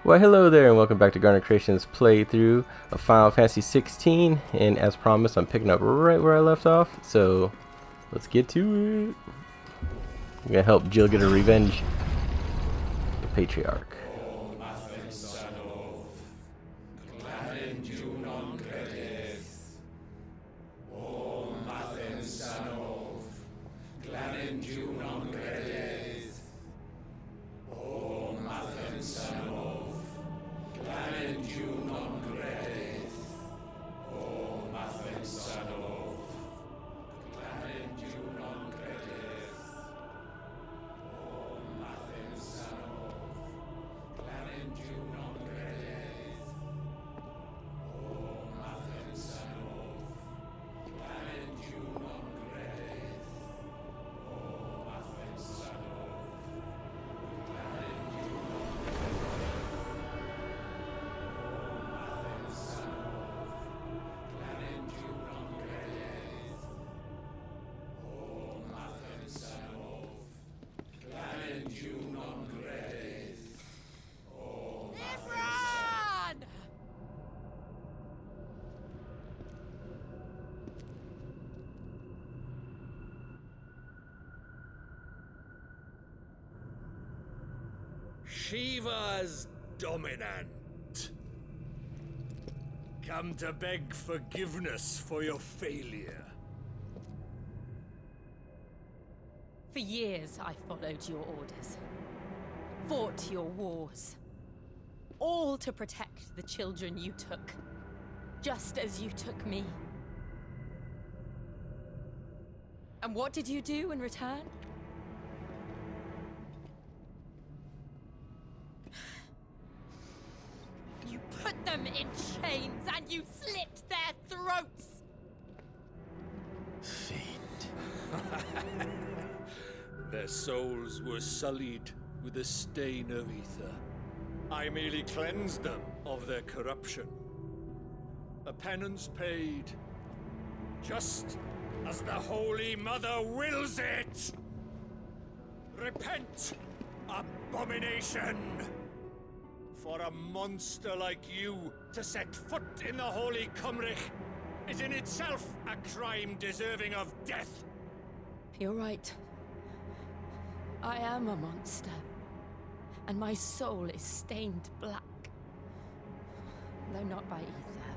Well, hello there, and welcome back to Garner Creations playthrough of Final Fantasy 16. And as promised, I'm picking up right where I left off. So let's get to it. I'm gonna help Jill get her revenge. The Patriarch. Shiva's dominant. Come to beg forgiveness for your failure. For years I followed your orders, fought your wars, all to protect the children you took, just as you took me. And what did you do in return? You put them in chains and you slit their throats! Fate. Their souls were sullied with a stain of ether. I merely cleansed them of their corruption. A penance paid, just as the Holy Mother wills it! Repent, abomination! For a monster like you to set foot in the Holy Cymric is in itself a crime deserving of death. You're right. I am a monster, and my soul is stained black. Though not by ether,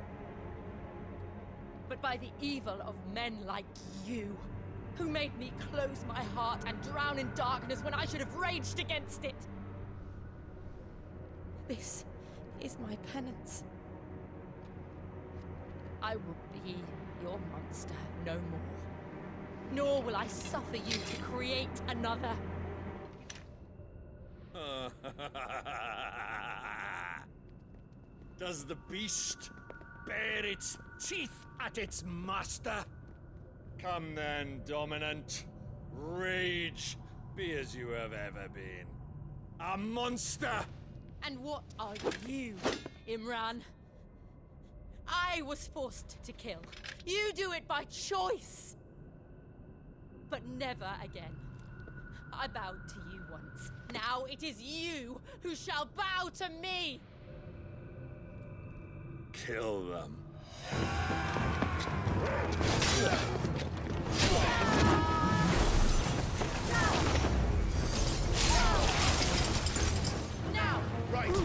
but by the evil of men like you, who made me close my heart and drown in darkness when I should have raged against it. This is my penance. I will be your monster no more. Nor will I suffer you to create another. Does the beast bare its teeth at its master? Come then, dominant. Rage, be as you have ever been. A monster! And what are you, Imran? I was forced to kill. You do it by choice. But never again. I bowed to you once. Now it is you who shall bow to me! Kill them. Now! Right!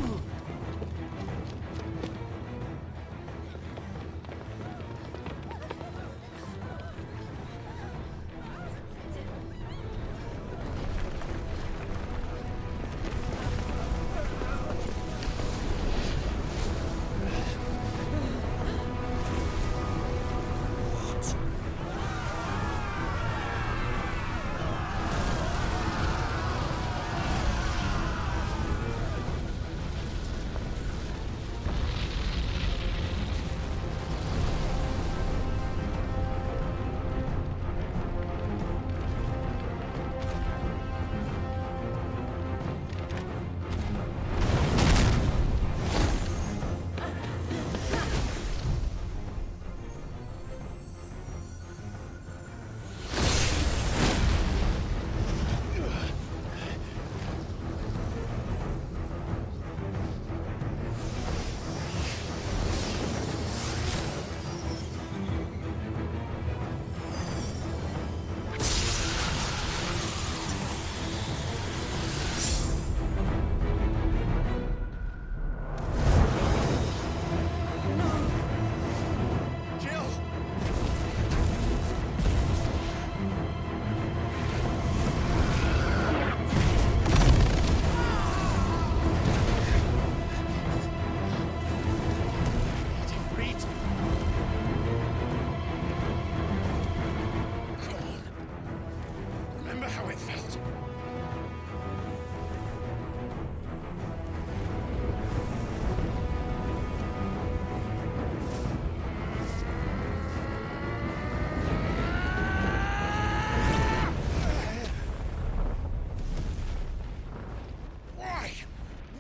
how it felt.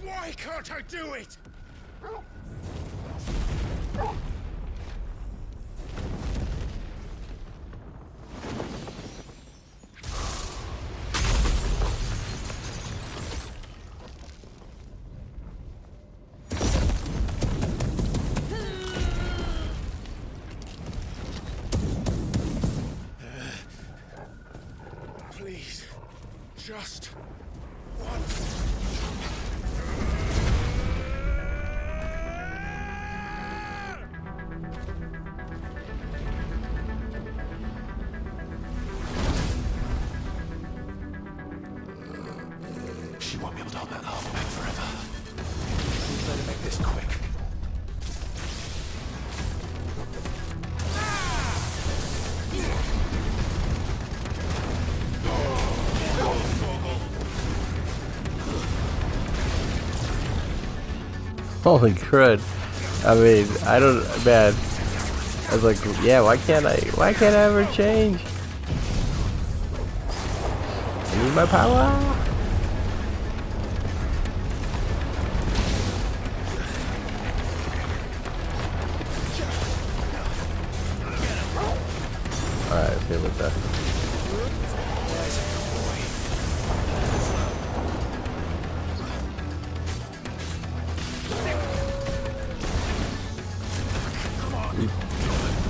Why can't I do it? Please, just once. She won't be able to hold that arm back forever. Please let her make this quick. Holy crud. I mean, I don't, man. I was like, yeah, why can't I ever change? I need my power. Alright, let's deal with that.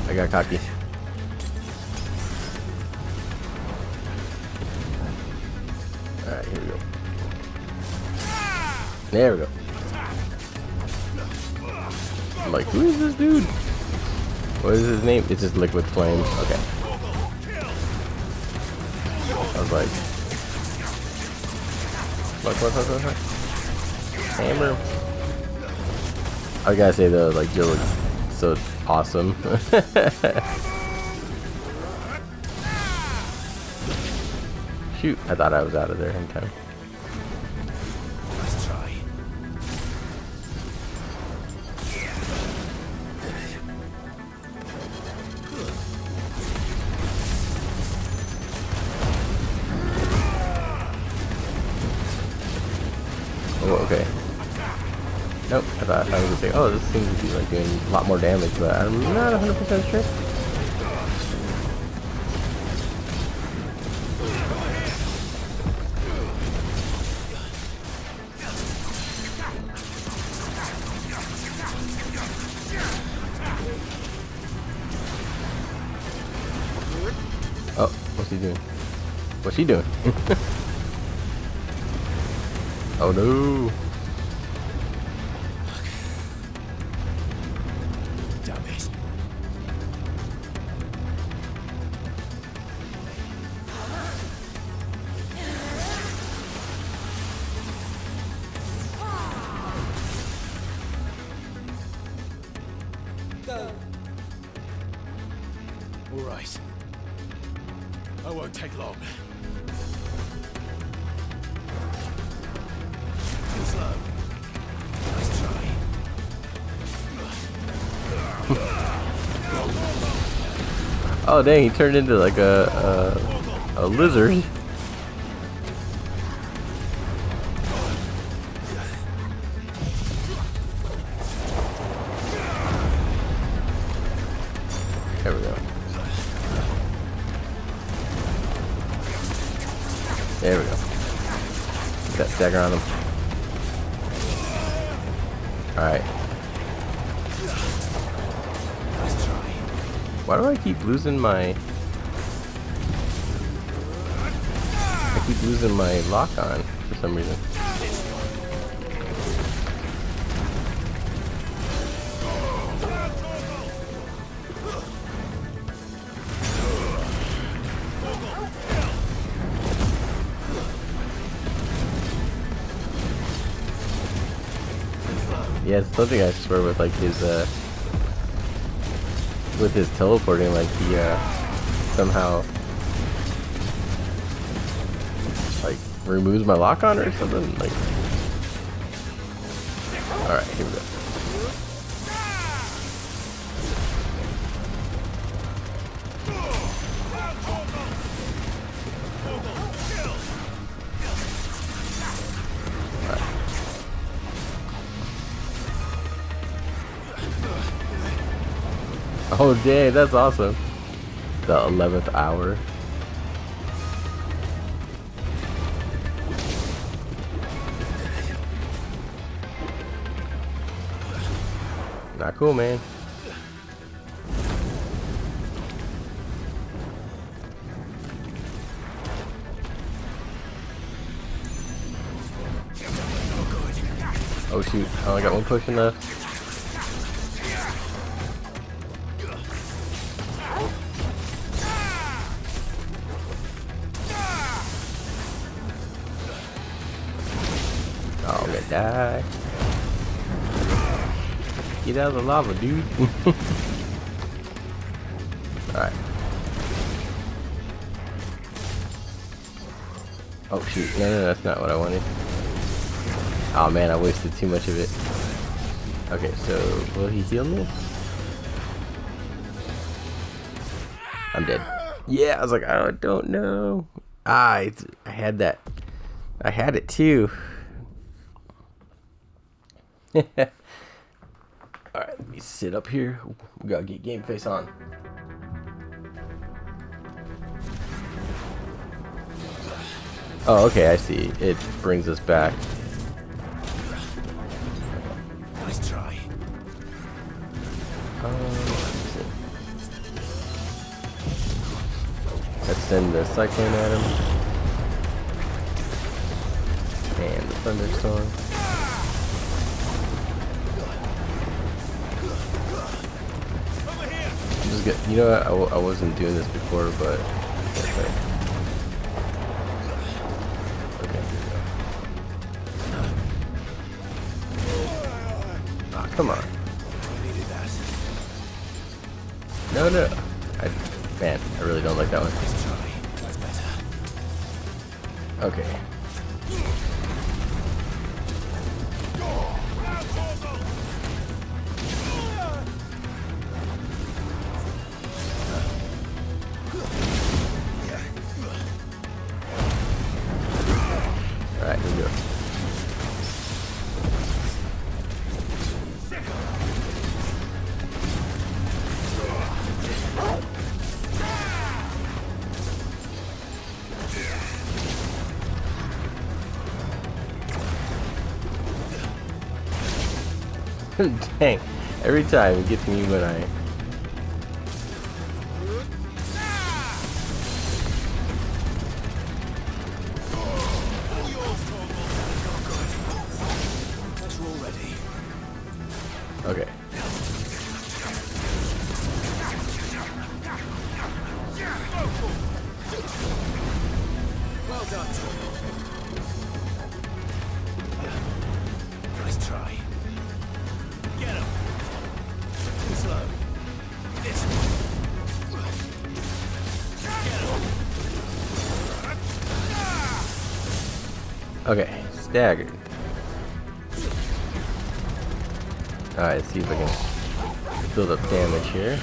I got cocky. Alright, here we go. There we go. I'm like, who is this dude? What is his name? It's just Liquid Flame. Okay. I was like, what? Hammer. I gotta say though, like Jill looks so awesome. Shoot, I thought I was out of there in time. Let's try. Oh, okay. Nope, I thought I was gonna say, oh, this seems to be like doing a lot more damage, but I'm not 100% sure. Oh, what's he doing? What's he doing? Oh no! Damn it. Go. All right. I won't take long. Too slow. Let's try. Oh dang, he turned into like a lizard. There we go. There we go. Get that dagger on him. Alright. Why do I keep losing my... I keep losing my lock on for some reason. Yeah, it's something I swear with like his with his teleporting, like he somehow removes my lock on or something? Like, alright, here we go. Oh dang, that's awesome. The 11th hour. Not cool, man. Oh shoot, I only got one potion left. Oh, I'm gonna die. Get out of the lava, dude. Alright. Oh shoot, no, that's not what I wanted. Oh man, I wasted too much of it. Okay, so will he heal me? I'm dead. Yeah, I was like, I don't know. I had that. I had it too. Alright, let me sit up here. We gotta get game face on. Oh, okay, I see. It brings us back. Nice try. Let's send the cyclone at him. And the thunderstorm. I'm just good. You know what? I wasn't doing this before, but okay. Okay, here we go. Ah, come on. No, no. Man, I really don't like that one. Okay. Alright, here we go. Dang, every time it gets me when I... Okay. Well done. Nice try. Get him. Slow. This one. Get him. Okay, staggered. Alright, let's see if I can build up damage here.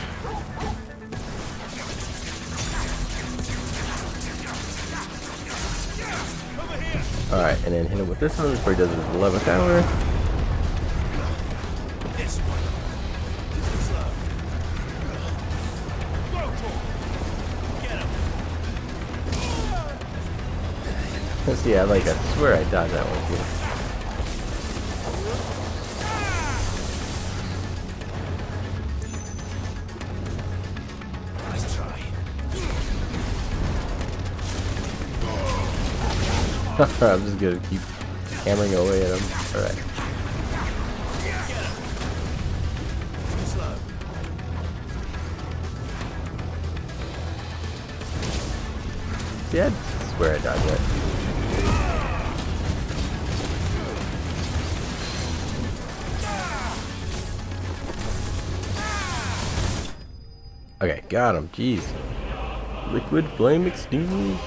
Alright, and then hit him with this one before he does his 11th hour. This one. Slow. Get him. Let's see, I swear I dodged that one too. Nice try. I'm just gonna keep hammering away at him. Alright. Slow. Yeah, I swear I dodged that. Okay, got him. Jeez. Liquid flame extinguish.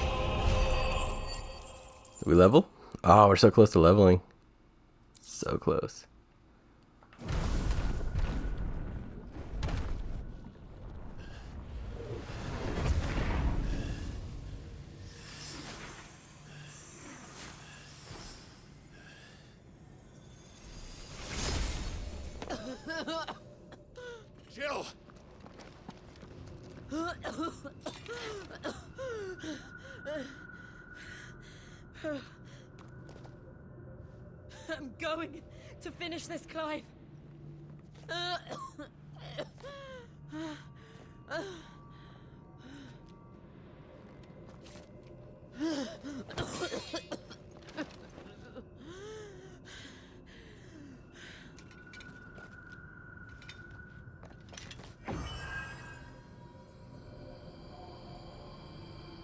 We level? Oh, we're so close to leveling. So close. Jill! I'm going to finish this, Clive.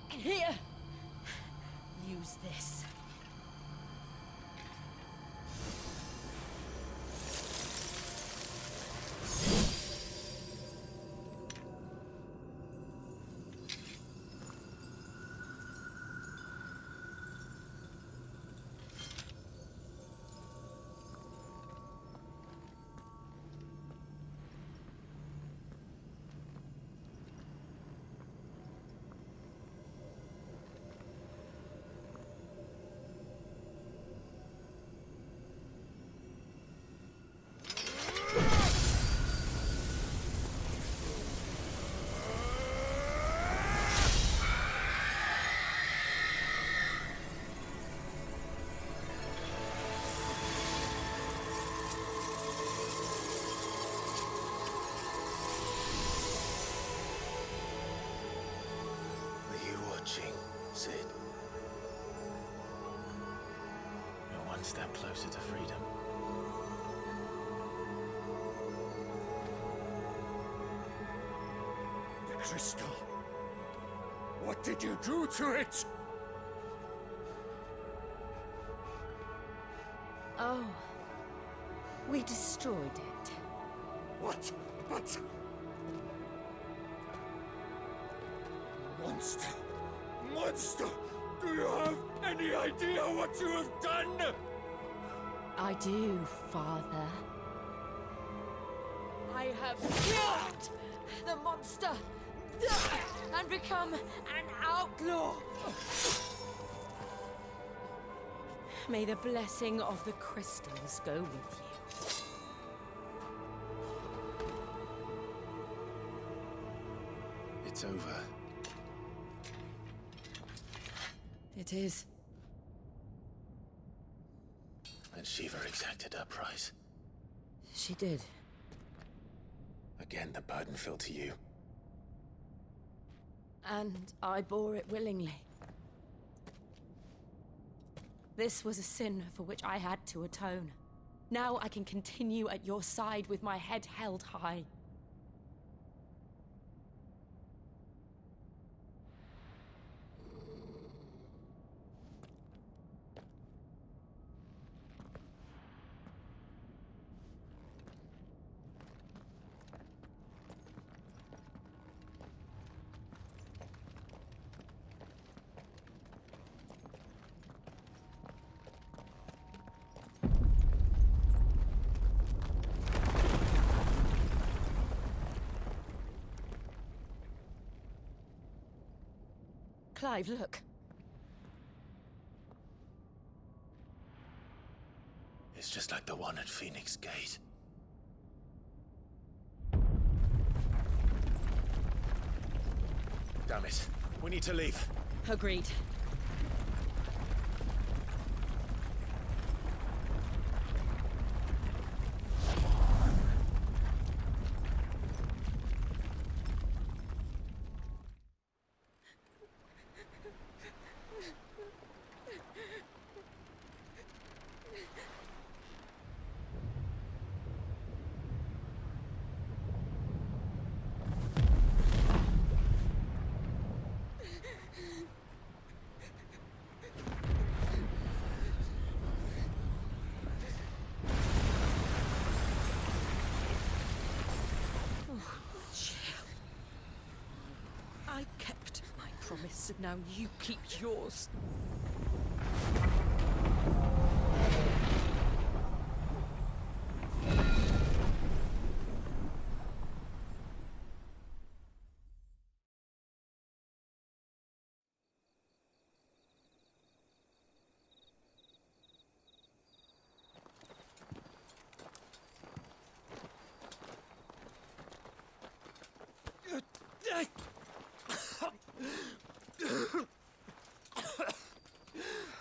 Here. Use this. Sid. You're one step closer to freedom. The crystal. What did you do to it? Oh. We destroyed it. What? What? Monster! Monster! Do you have any idea what you have done? I do, Father. I have killed the monster and become an outlaw. May the blessing of the crystals go with you. It's over. It is. And Shiva exacted her price. She did. Again, the burden fell to you. And I bore it willingly. This was a sin for which I had to atone. Now I can continue at your side with my head held high. Clive, look. It's just like the one at Phoenix Gate. Damn it. We need to leave. Agreed. I kept my promise, and now you keep yours.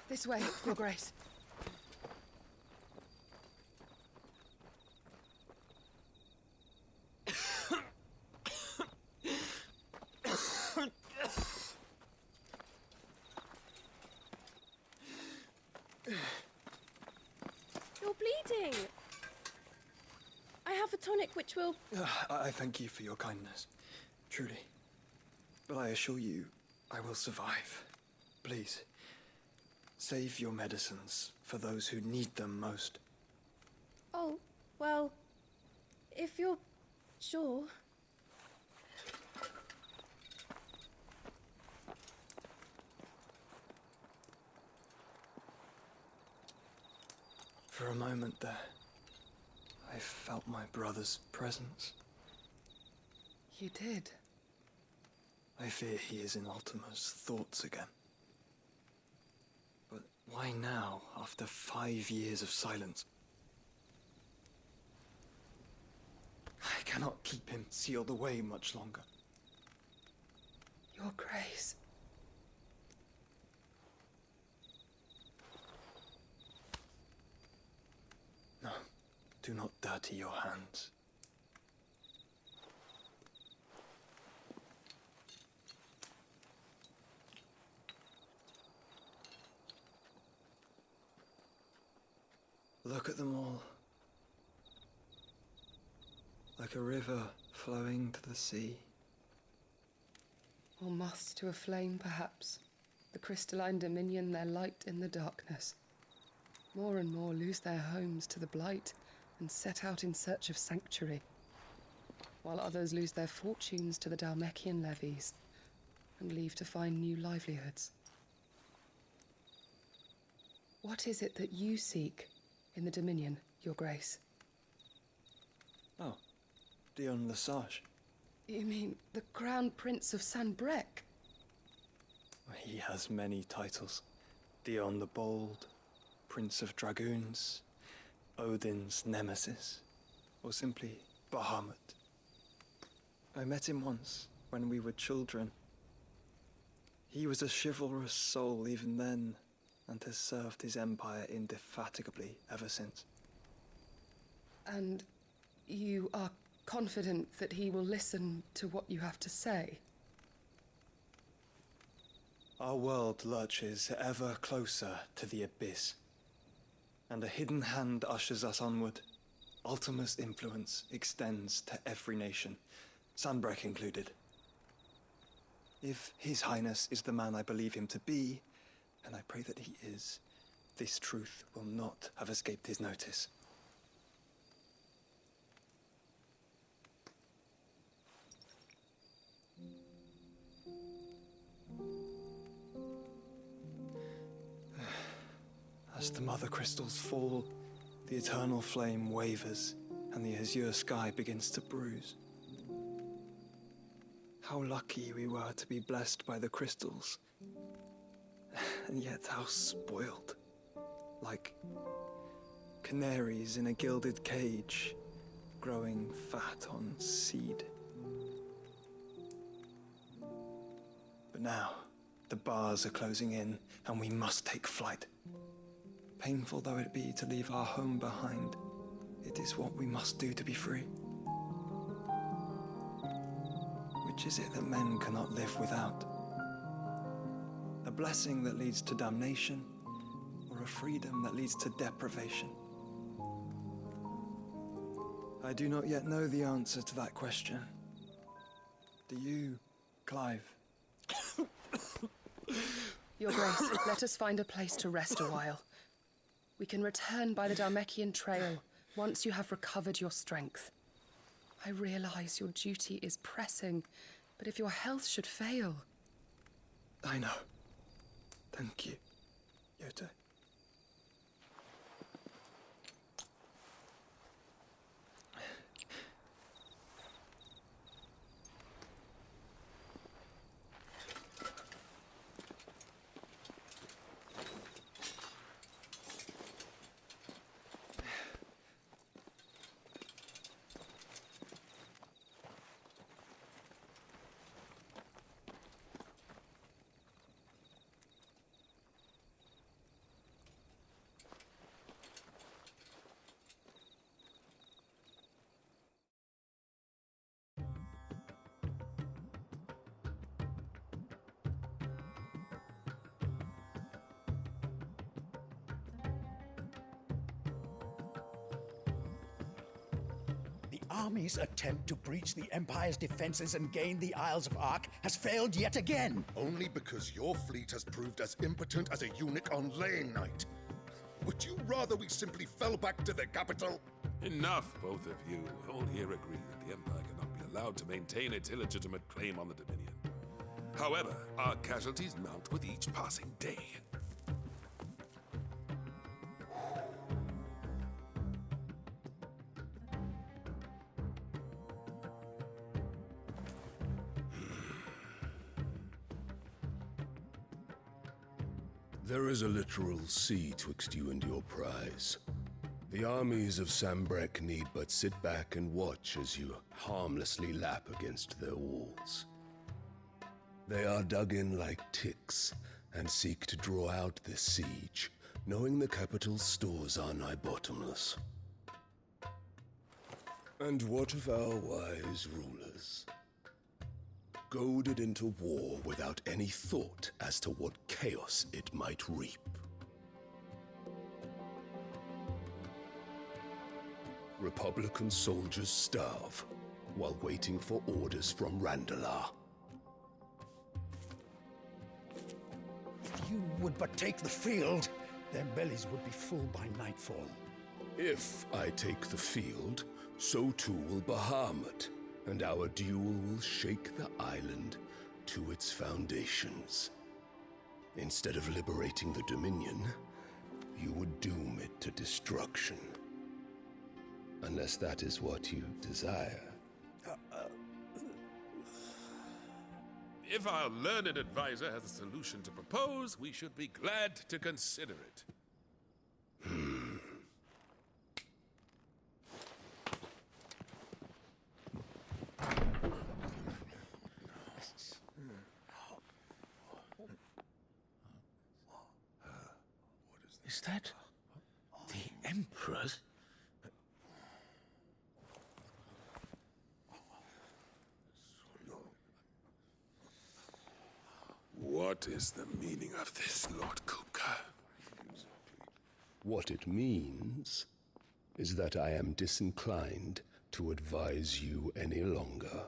This way, Your Grace. You're bleeding. I have a tonic which will... I thank you for your kindness, truly. But I assure you, I will survive. Please, save your medicines for those who need them most. Oh, well, if you're sure. For a moment there, I felt my brother's presence. You did. I fear he is in Ultima's thoughts again. But why now, after 5 years of silence? I cannot keep him sealed away much longer. Your Grace. No, do not dirty your hands. Look at them all. Like a river flowing to the sea. Or moths to a flame, perhaps. The crystalline dominion their light in the darkness. More and more lose their homes to the blight and set out in search of sanctuary, while others lose their fortunes to the Dalmekian levies and leave to find new livelihoods. What is it that you seek in the Dominion, Your Grace? Oh, Dion Lesage. You mean the Crown Prince of Sanbrec? He has many titles. Dion the Bold, Prince of Dragoons, Odin's Nemesis, or simply Bahamut. I met him once, when we were children. He was a chivalrous soul even then, and has served his empire indefatigably ever since. And you are confident that he will listen to what you have to say? Our world lurches ever closer to the abyss, and a hidden hand ushers us onward. Ultima's influence extends to every nation, Sanbrec included. If His Highness is the man I believe him to be, and I pray that he is, this truth will not have escaped his notice. As the mother crystals fall, the eternal flame wavers, and the azure sky begins to bruise. How lucky we were to be blessed by the crystals, and yet how spoiled. Like canaries in a gilded cage, growing fat on seed. But now, the bars are closing in, and we must take flight. Painful though it be to leave our home behind, it is what we must do to be free. Which is it that men cannot live without? A blessing that leads to damnation, or a freedom that leads to deprivation? I do not yet know the answer to that question. Do you, Clive? Your Grace, let us find a place to rest a while. We can return by the Dalmekian trail once you have recovered your strength. I realize your duty is pressing, but if your health should fail... I know. Thank you, Yote. army's attempt to breach the Empire's defenses and gain the Isles of Ark has failed yet again. Only because your fleet has proved as impotent as a eunuch on laying night. Would you rather we simply fell back to the capital? Enough, both of you. All here agree that the Empire cannot be allowed to maintain its illegitimate claim on the Dominion. However, our casualties mount with each passing day. There is a literal sea twixt you and your prize. The armies of Sambrek need but sit back and watch as you harmlessly lap against their walls. They are dug in like ticks and seek to draw out this siege, knowing the capital's stores are nigh bottomless. And what of our wise rulers? Goaded into war without any thought as to what chaos it might reap. Republican soldiers starve while waiting for orders from Randalar. If you would but take the field, their bellies would be full by nightfall. If I take the field, so too will Bahamut, and our duel will shake the island to its foundations. Instead of liberating the Dominion, you would doom it to destruction. Unless that is what you desire. If our learned advisor has a solution to propose, we should be glad to consider it. Is that the Emperor's? What is the meaning of this, Lord Kupka? What it means is that I am disinclined to advise you any longer.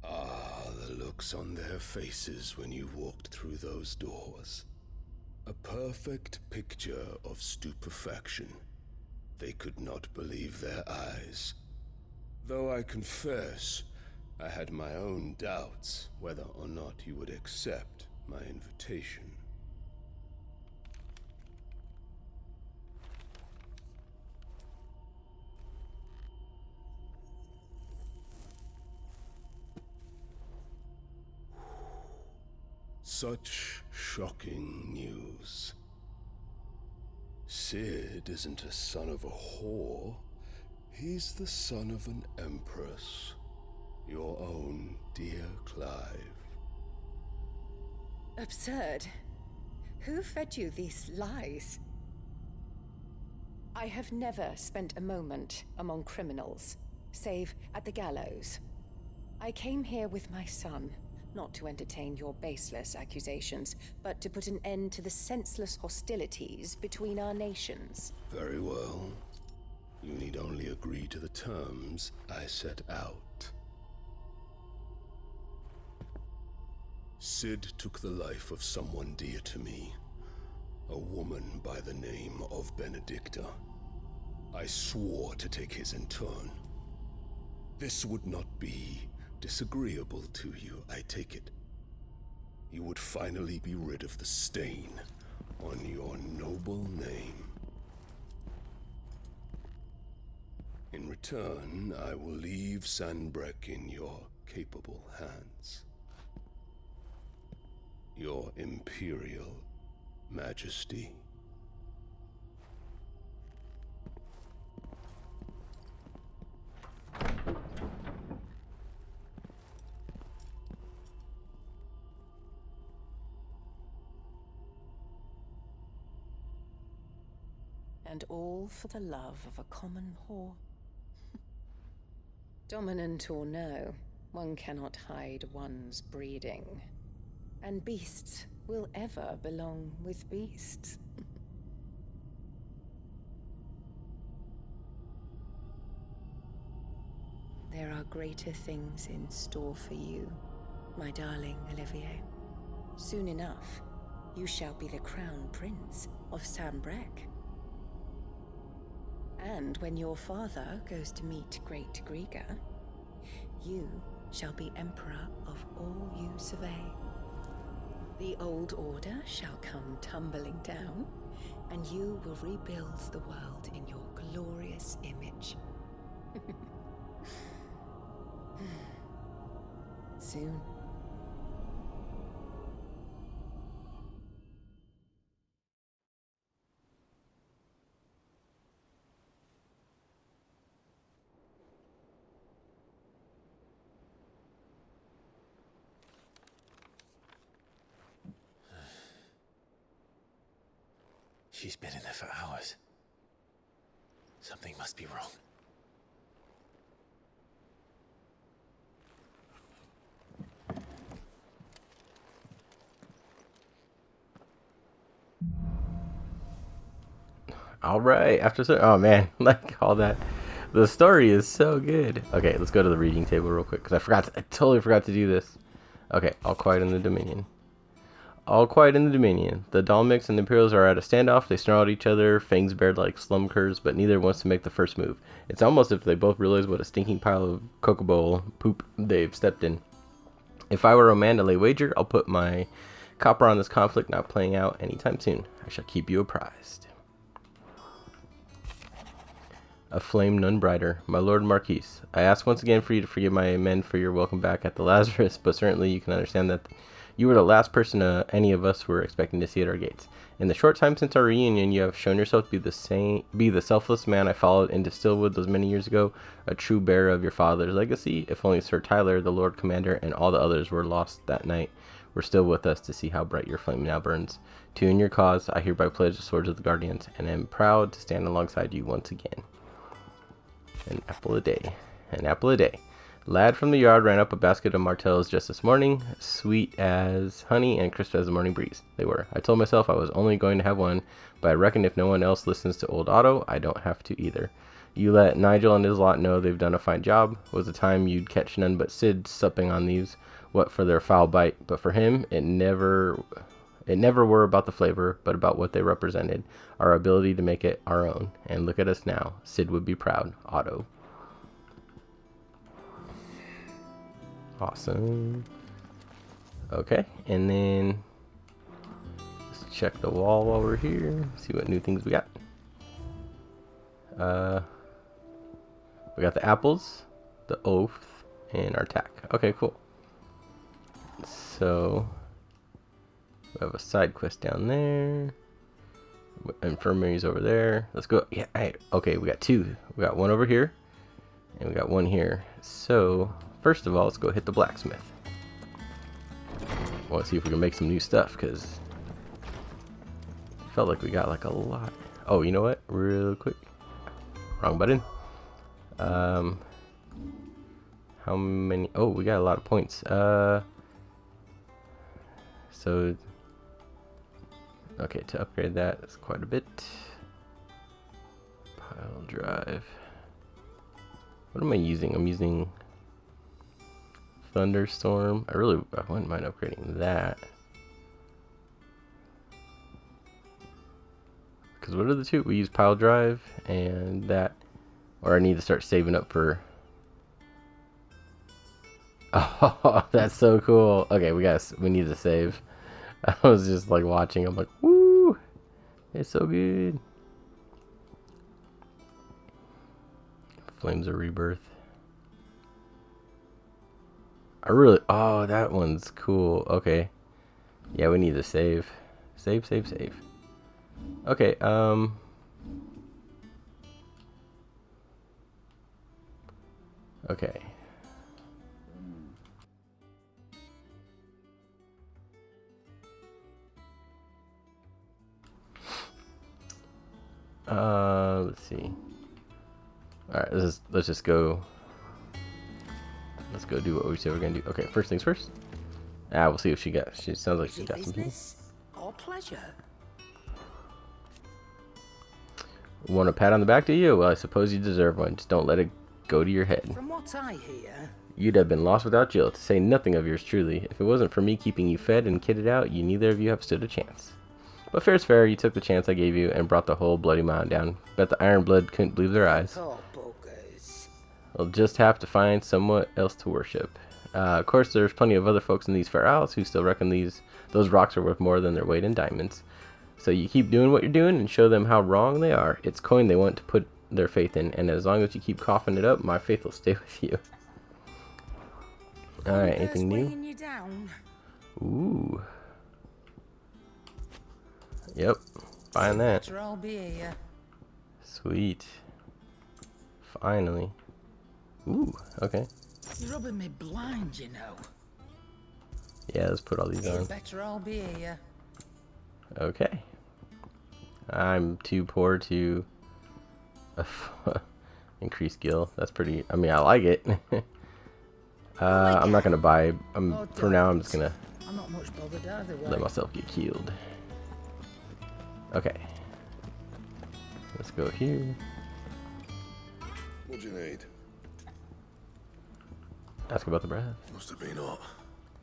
Ah, the looks on their faces when you walked through those doors. A perfect picture of stupefaction. They could not believe their eyes. Though I confess, I had my own doubts whether or not you would accept my invitation. Such shocking news. Sid isn't a son of a whore. He's the son of an empress. Your own dear Clive. Absurd. Who fed you these lies? I have never spent a moment among criminals, save at the gallows. I came here with my son, not to entertain your baseless accusations, but to put an end to the senseless hostilities between our nations. Very well. You need only agree to the terms I set out. Sid took the life of someone dear to me, a woman by the name of Benedicta. I swore to take his in turn. This would not be disagreeable to you, I take it. You would finally be rid of the stain on your noble name. In return, I will leave Sanbreque in your capable hands. Your Imperial Majesty. And all for the love of a common whore. Dominant or no, one cannot hide one's breeding. And beasts will ever belong with beasts. There are greater things in store for you, my darling Olivier. Soon enough, you shall be the crown prince of Sambrec. And when your father goes to meet Great Griga, you shall be emperor of all you survey. The old order shall come tumbling down, and you will rebuild the world in your glorious image. Soon. She's been in there for hours. Something must be wrong. Alright, oh man, like all that. The story is so good. Okay, let's go to the reading table real quick, because I totally forgot to do this. Okay, all quiet in the Dominion. All quiet in the Dominion. The Dalmics and the Imperials are at a standoff. They snarl at each other, fangs bared like slum curs, but neither wants to make the first move. It's almost as if they both realize what a stinking pile of cocoa poop they've stepped in. If I were a man to lay wager, I'll put my copper on this conflict not playing out anytime soon. I shall keep you apprised. A flame none brighter. My Lord Marquis, I ask once again for you to forgive my men for your welcome back at the Lazarus, but certainly you can understand that you were the last person any of us were expecting to see at our gates. In the short time since our reunion, you have shown yourself to be the selfless man I followed into Stillwood those many years ago, a true bearer of your father's legacy. If only Sir Tyler, the Lord Commander, and all the others were lost that night, were still with us to see how bright your flame now burns. To in your cause, I hereby pledge the swords of the Guardians, and am proud to stand alongside you once again. An apple a day. An apple a day. Lad from the yard ran up a basket of martels just this morning, sweet as honey and crisp as the morning breeze. They were. I told myself I was only going to have one, but I reckon if no one else listens to old Otto, I don't have to either. You let Nigel and his lot know they've done a fine job. Was the time you'd catch none but Sid supping on these, what for their foul bite, but for him, it never were about the flavor, but about what they represented, our ability to make it our own. And look at us now. Sid would be proud. Otto. Awesome. Okay, and then let's check the wall while we're here. See what new things we got. We got the apples, the oath, and our attack. Okay, cool. So we have a side quest down there. Infirmary's over there. Let's go. Yeah. Okay, we got two. We got one over here, and we got one here. So first of all, let's go hit the blacksmith. I want to see if we can make some new stuff, because it felt like we got like a lot. Oh, you know what? Real quick. Wrong button. How many? Oh, we got a lot of points. So, okay, to upgrade that, it's quite a bit. Pile drive. What am I using? I'm using Thunderstorm. I wouldn't mind upgrading that. Because what are the two? We use pile drive and that. Or I need to start saving up for... Oh, that's so cool. Okay, we need to save. I was just like watching. I'm like, woo! It's so good. Flames of Rebirth. Oh, that one's cool. Okay. Yeah, we need to save. Save. Okay, okay. Let's see. Alright, let's just go. Let's go do what we said we're gonna do. Okay, first things first. We'll see if she sounds like she got something. pleasure. Want a pat on the back, do you? Well, I suppose you deserve one. Just don't let it go to your head. From what I hear, You'd have been lost without Jill, to say nothing of yours truly. If it wasn't for me keeping you fed and kitted out, you neither of you have stood a chance. But fair's fair, you took the chance I gave you and brought the whole bloody mound down. Bet the Iron Blood couldn't believe their eyes. They'll just have to find someone else to worship. Of course, there's plenty of other folks in these Fair Isles who still reckon those rocks are worth more than their weight in diamonds. So you keep doing what you're doing and show them how wrong they are. It's coin they want to put their faith in, and as long as you keep coughing it up, my faith will stay with you. Alright, anything new? Ooh. Yep, buying that. Sweet. Finally. Ooh, okay. You're rubbing me blind, you know. Yeah, let's put all these on. Better I'll be here. Okay. I'm too poor to increase skill. That's pretty. I mean, I like it. I'm not gonna buy. For now. I'm just gonna I'm not much bothered either way. let myself get killed. Okay. Let's go here. What do you need? Ask about the breath. Must have been hot.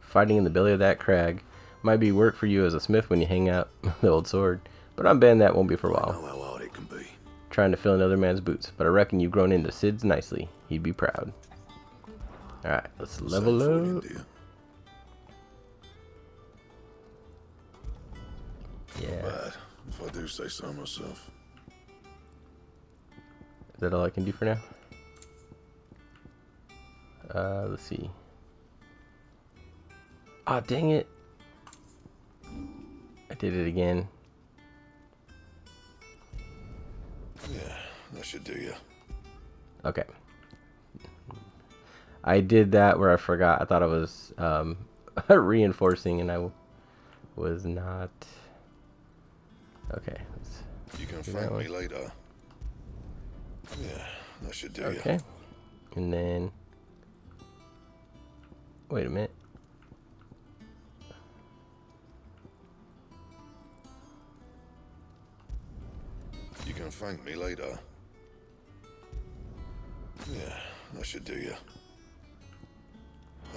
Fighting in the belly of that crag might be work for you as a smith when you hang out the old sword, but I'm betting that won't be for a while. I know how hard it can be. Trying to fill another man's boots, but I reckon you've grown into Sid's nicely. He'd be proud. Alright, let's level up. Yeah. Bad, if I do say so myself. Is that all I can do for now? Let's see. Ah, dang it. I did it again. Yeah, that should do you. Okay. I did that where I forgot. I thought I was reinforcing and I was not. Okay. You can thank me later. Yeah, that should do you. Okay. And then. Wait a minute. You can thank me later. Yeah, that should do you.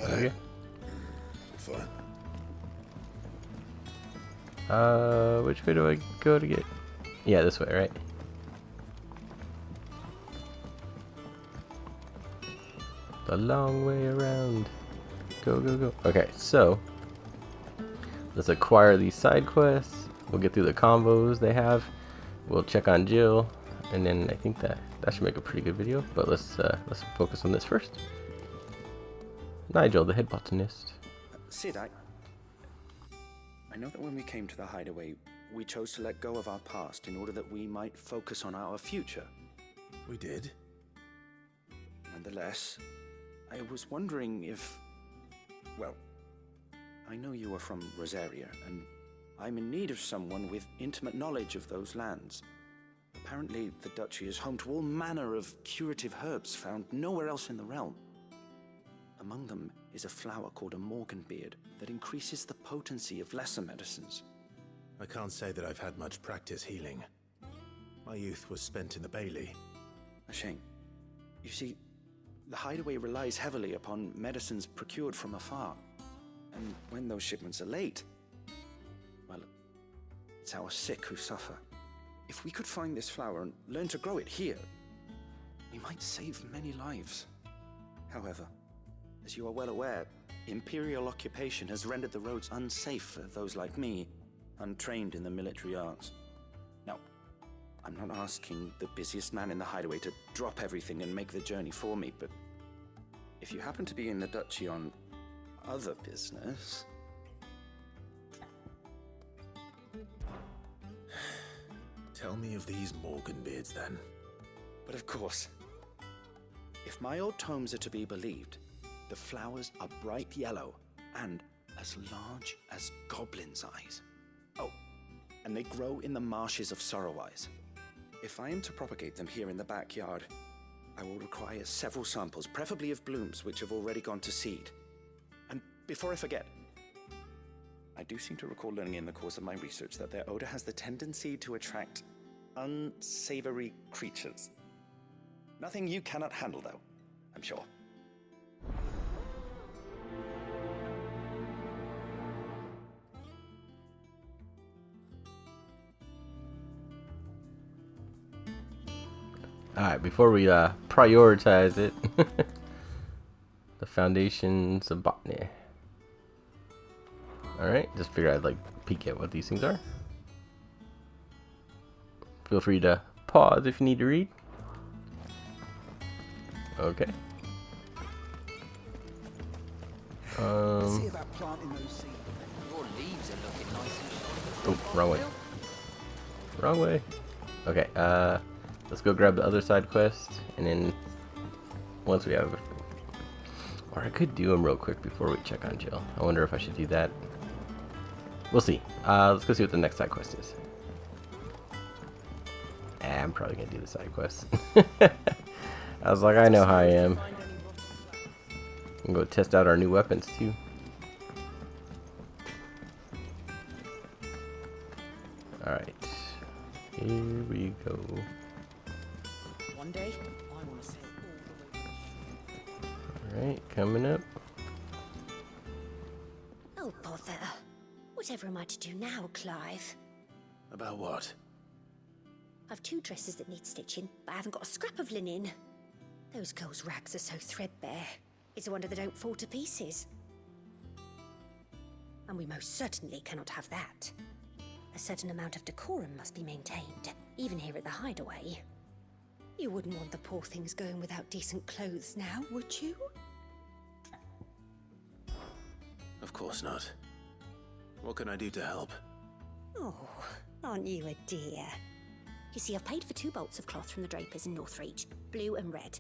Okay. Fine. Which way do I go to get? Yeah, this way, right? The long way around. Go, go, go. Okay, so let's acquire these side quests. We'll get through the combos they have. We'll check on Jill, and then I think that should make a pretty good video. But let's focus on this first. Nigel, the head botanist. Sid, I know that when we came to the hideaway, we chose to let go of our past in order that we might focus on our future. We did. Nonetheless, I was wondering if... Well, I know you are from Rosaria, and I'm in need of someone with intimate knowledge of those lands. Apparently, the duchy is home to all manner of curative herbs found nowhere else in the realm. Among them is a flower called a morganbeard that increases the potency of lesser medicines. I can't say that I've had much practice healing. My youth was spent in the Bailey. A shame. You see, the hideaway relies heavily upon medicines procured from afar. And when those shipments are late, well, it's our sick who suffer. If we could find this flower and learn to grow it here, we might save many lives. However, as you are well aware, imperial occupation has rendered the roads unsafe for those like me, untrained in the military arts. Now, I'm not asking the busiest man in the hideaway to drop everything and make the journey for me, but if you happen to be in the duchy on other business... Tell me of these morganbeards, then. But of course, if my old tomes are to be believed, the flowers are bright yellow and as large as goblins' eyes. Oh, and they grow in the marshes of Sorrowise. If I am to propagate them here in the backyard, I will require several samples, preferably of blooms which have already gone to seed. And before I forget, I do seem to recall learning in the course of my research that their odor has the tendency to attract unsavory creatures. Nothing you cannot handle, though, I'm sure. Alright, before we prioritize it, the foundations of botany. Alright, just figured I'd like peek at what these things are. Feel free to pause if you need to read. Okay. See about planting those seeds. Your leaves are looking nice and oh, wrong way. Wrong way. Okay, let's go grab the other side quest, and then once we have, or I could do them real quick before we check on Jill. I wonder if I should do that. We'll see. Let's go see what the next side quest is. I'm probably gonna do the side quest. I was like, I know how I am. I'm gonna go test out our new weapons too. Alright, here we go. one day, I want to say all the way. Alright, coming up. Oh, bother. Whatever am I to do now, Clive? About what? I've 2 dresses that need stitching, but I haven't got a scrap of linen. Those girls' rags are so threadbare. It's a wonder they don't fall to pieces. And we most certainly cannot have that. A certain amount of decorum must be maintained, even here at the hideaway. You wouldn't want the poor things going without decent clothes now, would you? Of course not. What can I do to help? Oh, aren't you a dear? You see, I've paid for 2 bolts of cloth from the drapers in Northreach, blue and red.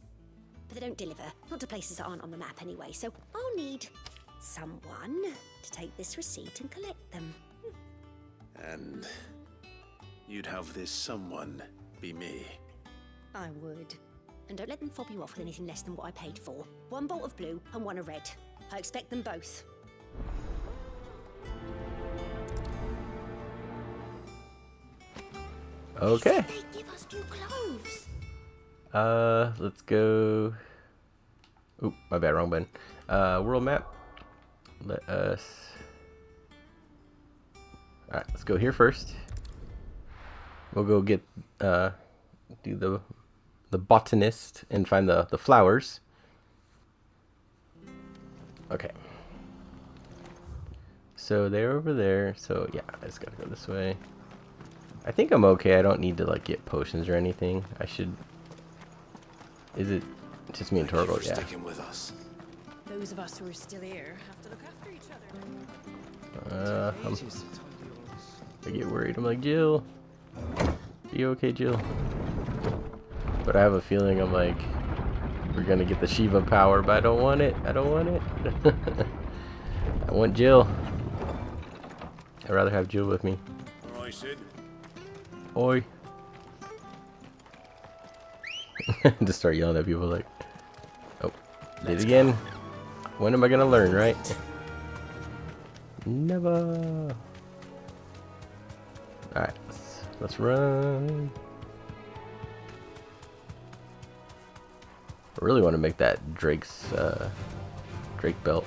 But they don't deliver, not to places that aren't on the map anyway, so I'll need someone to take this receipt and collect them. And you'd have this someone be me. I would. And don't let them fob you off with anything less than what I paid for. 1 bolt of blue and 1 of red. I expect them both. Okay. They give us new clothes. Let's go. Oop, my bad, wrong button. World map. Let us. Alright, let's go here first. We'll go get, do the botanist and find the flowers. Okay. So they're over there. So yeah, I just gotta go this way. I think I'm okay. I don't need to like get potions or anything. I should. Is it just me and Torgal? Yeah. Sticking with us. Those of us who are still here have to look after each other. I get worried. I'm like, Jill, be okay, Jill. But I have a feeling I'm like, we're gonna get the Shiva power, but I don't want it. I don't want it. I want Jill. I'd rather have Jill with me. All right, Sid. Oi. Just start yelling at people like, oh, did it again. When am I gonna learn, right? Never. Alright, let's run. I really want to make that Drake's Drake belt.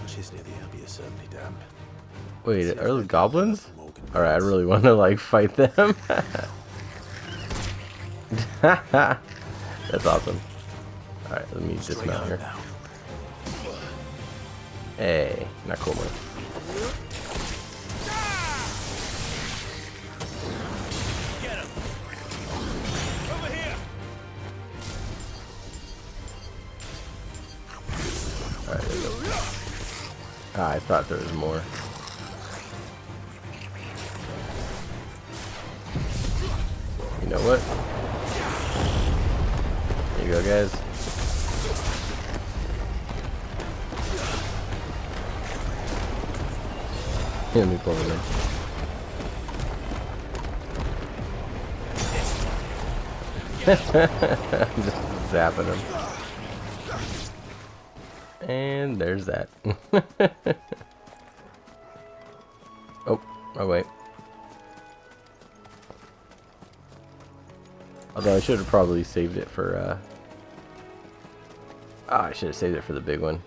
She's near the abbey is certainly damp. Wait, are those goblins? Alright, I really want to like fight them. That's awesome. Alright, let me dismount here. Hey, not cool, man. Get him! Over here! Alright, there we go. Ah, I thought there was more. You know what? There you go, guys. Let me pull them in. Just zapping them. And there's that. Oh wait. Although I should have probably saved it for I should have saved it for the big one.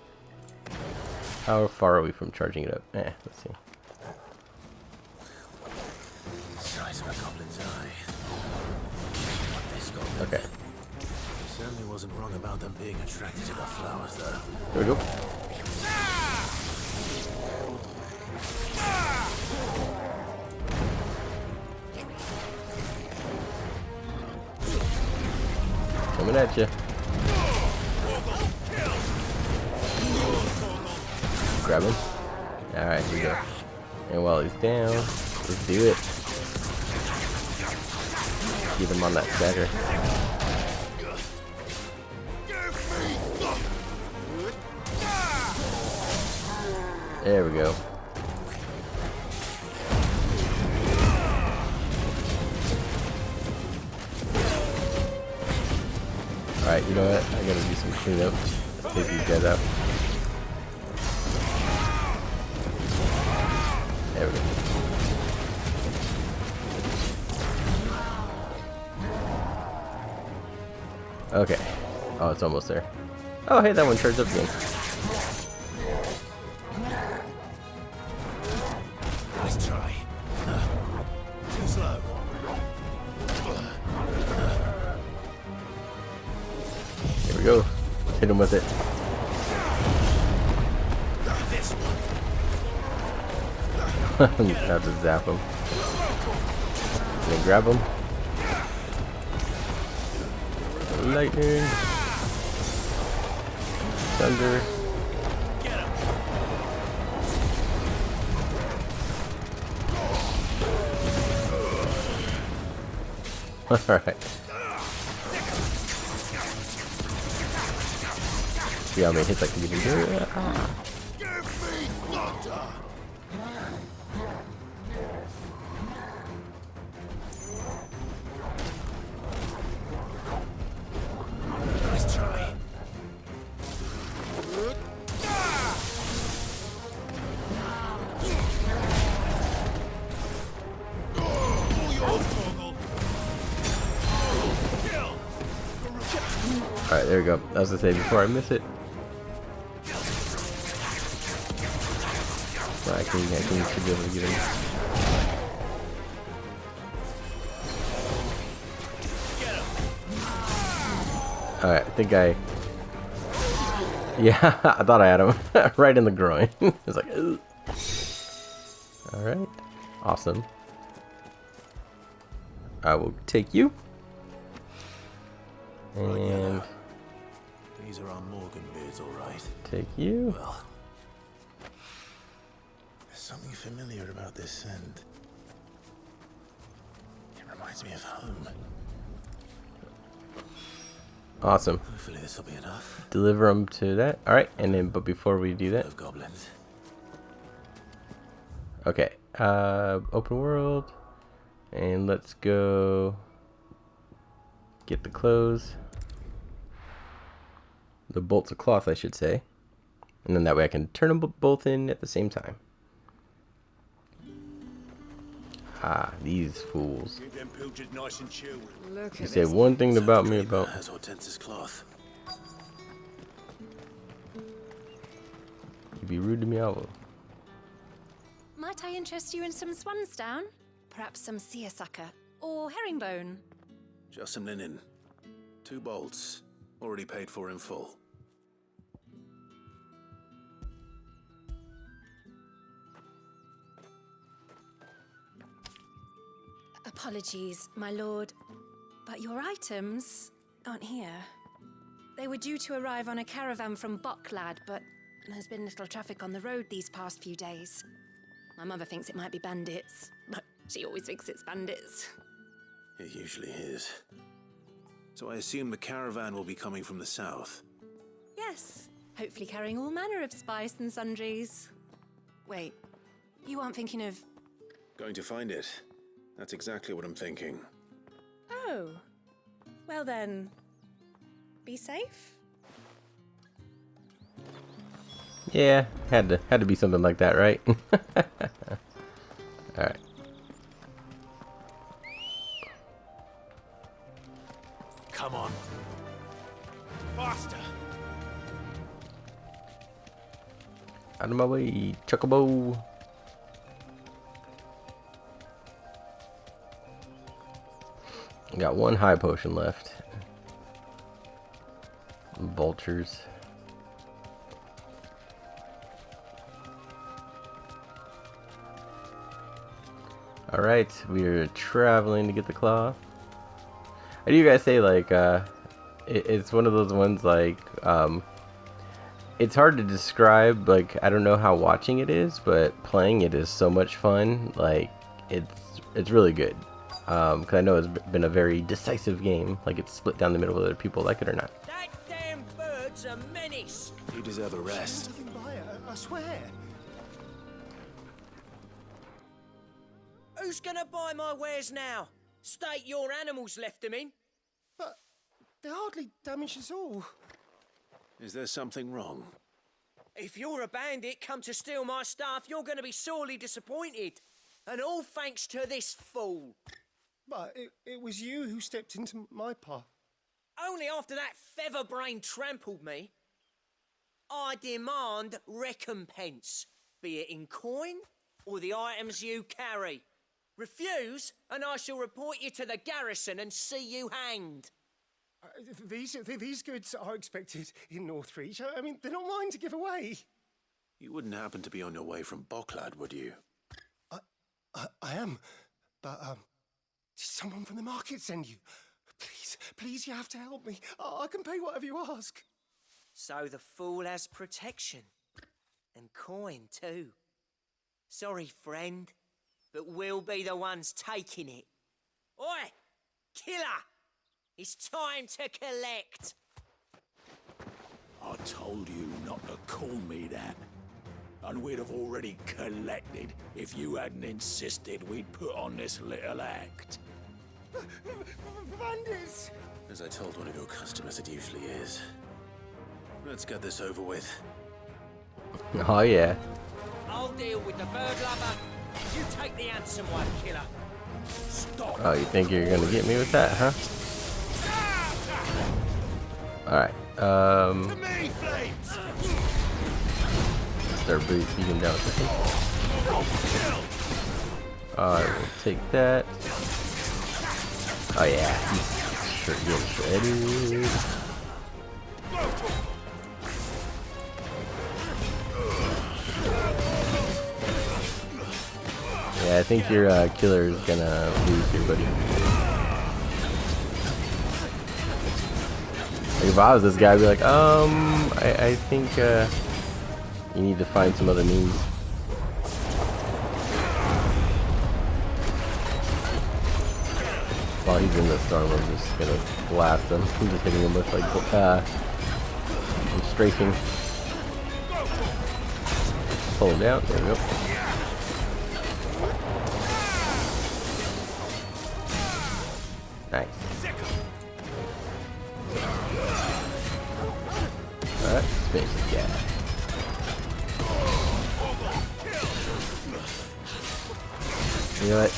How far are we from charging it up? Let's see. Size of a goblin's eye. This goblin. Okay. Certainly wasn't wrong about them being attracted to the flowers, though. Here we go. Coming at you. Grab him. Alright, here we go. And while he's down, let's do it. Get him on that stagger. There we go. Alright, you know what? I gotta do some cleanup. Let's take these guys out. There we go. Okay. Oh, it's almost there. Oh, hey, that one charged up again. Nice try. Too slow. Here we go. Hit him with it. This Have to zap him. And then grab him. Lightning. Thunder. Alright. See how many hits I can give him. Nice try. Alright, there we go. I was gonna say before I miss it. I should be able to get him. Alright, I think yeah, I thought I had him right in the groin. It's like, ugh. Alright, awesome. I will take you. And these are our Morgan beards, all right. Take you. Well, there's something familiar about this scent. It reminds me of home. Awesome. Hopefully this will be enough. Deliver them to that. All right, and then but before we do that, of goblins. Okay. Open world, and let's go get the clothes. The bolts of cloth, I should say. And then that way I can turn them both in at the same time. Ah, these fools. Keep them pilchers nice and chilled. You say one thing about me about... Has Hortense's cloth. You be rude to me, I will. Might I interest you in some swansdown? Perhaps some seersucker or herringbone? Just some linen. 2 bolts. Already paid for in full. Apologies, my lord, but your items aren't here. They were due to arrive on a caravan from Bucklad, but there's been little traffic on the road these past few days. My mother thinks it might be bandits, but she always thinks it's bandits. It usually is. So I assume the caravan will be coming from the south. Yes, hopefully carrying all manner of spice and sundries. Wait, you aren't thinking of... Going to find it. That's exactly what I'm thinking. Oh, well then, be safe? Yeah, had to be something like that, right? Alright. Come on. Faster. Out of my way, Chocobo. Got one high potion left. Vultures. Alright, we are traveling to get the claw. How do you guys say, like, it's one of those ones, like, it's hard to describe, like, I don't know how watching it is, but playing it is so much fun. Like, it's really good. Because I know it's been a very decisive game. Like, it's split down the middle whether people like it or not. That damn bird's a menace. You deserve a rest. Nothing by it, I swear. Who's gonna buy my wares now? State your animals left them in. But they hardly damage us all. Is there something wrong? If you're a bandit come to steal my stuff, you're gonna be sorely disappointed. And all thanks to this fool. But it was you who stepped into my path. Only after that feather-brain trampled me. I demand recompense, be it in coin or the items you carry. Refuse, and I shall report you to the garrison and see you hanged. These goods are expected in Northreach. I mean, they're not mine to give away. You wouldn't happen to be on your way from Bocklad, would you? I am, but did someone from the market send you? Please, you have to help me. I can pay whatever you ask. So the fool has protection. And coin, too. Sorry, friend, but we'll be the ones taking it. Oi! Killer! It's time to collect! I told you not to call me that. And we'd have already collected if you hadn't insisted we'd put on this little act. Bandits! As I told one of your customers, it usually is. Let's get this over with. Oh yeah. I'll deal with the bird lover. You take the handsome one, killer. Stop! Oh, you think you're gonna get me with that, huh? Alright, To me, Flames! start beating him down with this one. I will take that. Oh yeah, he's getting shredded. Yeah, I think your killer is gonna lose here, buddy. Like if I was this guy, I'd be like, I think you need to find some other means. While he's in the storm, I'm just gonna blast him. I'm just hitting him with like I'm strafing. Pull him down. There we go. Nice. Alright, space this guy. You know what?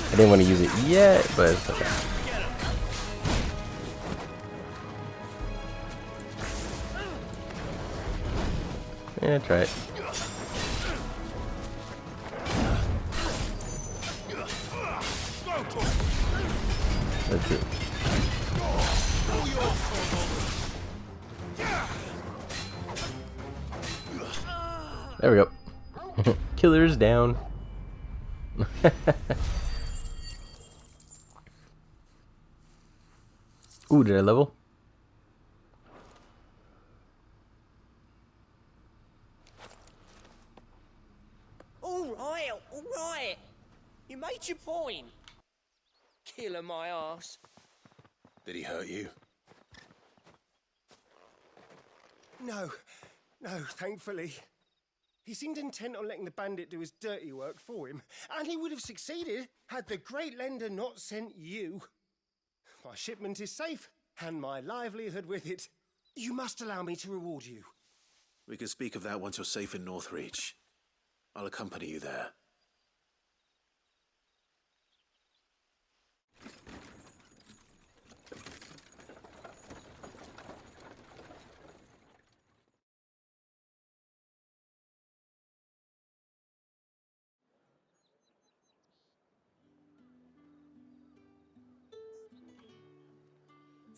I didn't want to use it yet, but it's okay. Yeah, try it. That's it. There we go. Killer's down. Ooh, did I level? All right. You made your point. Killer my ass. Did he hurt you? No, thankfully. He seemed intent on letting the bandit do his dirty work for him, and he would have succeeded had the Great Lender not sent you. My shipment is safe, and my livelihood with it. You must allow me to reward you. We can speak of that once you're safe in Northreach. I'll accompany you there.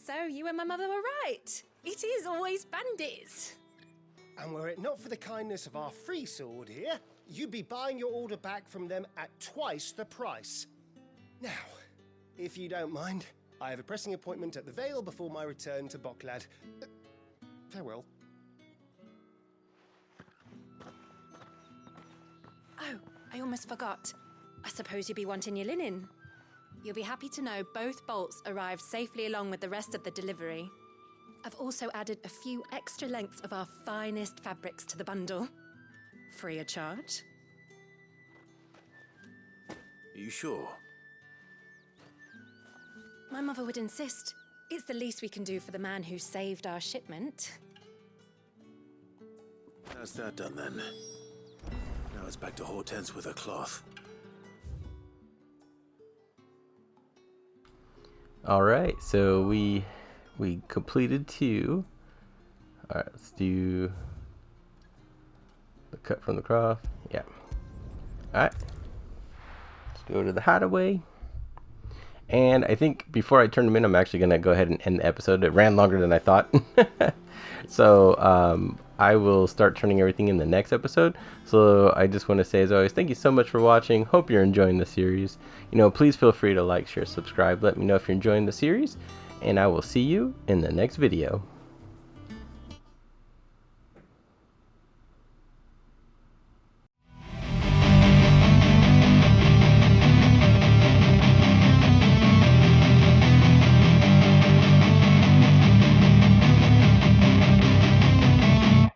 So you and my mother were right. It is always bandits. And were it not for the kindness of our free sword here, you'd be buying your order back from them at twice the price. Now, if you don't mind, I have a pressing appointment at the Vale before my return to Bocklad. Farewell. Oh, I almost forgot. I suppose you'll be wanting your linen. You'll be happy to know both bolts arrived safely along with the rest of the delivery. I've also added a few extra lengths of our finest fabrics to the bundle. Free of charge. Are you sure? My mother would insist. It's the least we can do for the man who saved our shipment. That's that done then. Now it's back to Hortense with her cloth. Alright, so we completed 2. Alright, let's do the cut from the cloth. Yeah. Alright. Let's go to the hideaway. And I think before I turn them in, I'm actually going to go ahead and end the episode. It ran longer than I thought. So I will start turning everything in the next episode. So I just want to say, as always, thank you so much for watching. Hope you're enjoying the series. You know, please feel free to like, share, subscribe. Let me know if you're enjoying the series. And I will see you in the next video.